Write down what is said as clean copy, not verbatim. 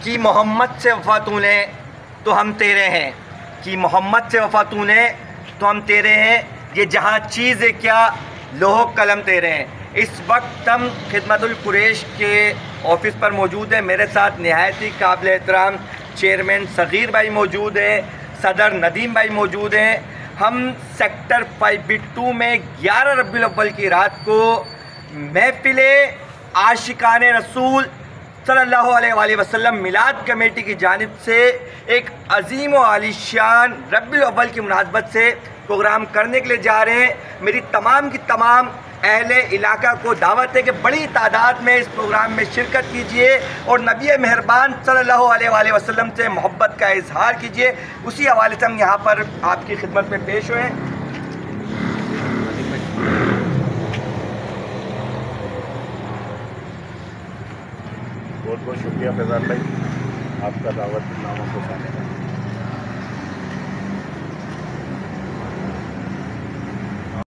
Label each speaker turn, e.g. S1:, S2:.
S1: कि मोहम्मद से वफ़ा तूने तो हम तेरे हैं, कि मोहम्मद से वफ़ा तूने तो हम तेरे हैं, ये जहाँ चीज़ है क्या लोहो कलम तेरे हैं। इस वक्त हम खिदमतुल कुरैश के ऑफ़िस पर मौजूद हैं। मेरे साथ नहायत ही काबिल एहतराम चेयरमैन सग़ीर भाई मौजूद हैं, सदर नदीम भाई मौजूद हैं। हम सेक्टर 5B2 में 11 रबीउल अव्वल की रात को महफ़िल आशिकाने रसूल सल्लल्लाहु अलैहि वसल्लम मिलाद कमेटी की जानिब से एक अजीम व आलीशान रबीउल अव्वल की मुनासबत से प्रोग्राम करने के लिए जा रहे हैं। मेरी तमाम की तमाम अहले इलाका को दावत है कि बड़ी तादाद में इस प्रोग्राम में शिरकत कीजिए और नबी मेहरबान सल्लल्लाहु अलैहि वसल्लम से मोहब्बत का इजहार कीजिए। उसी हवाले से हम यहाँ पर आपकी खिदमत में पेश हुए।
S2: बहुत बहुत शुक्रिया फैज़ान भाई, आपका दावतनामा पहुँचाने का।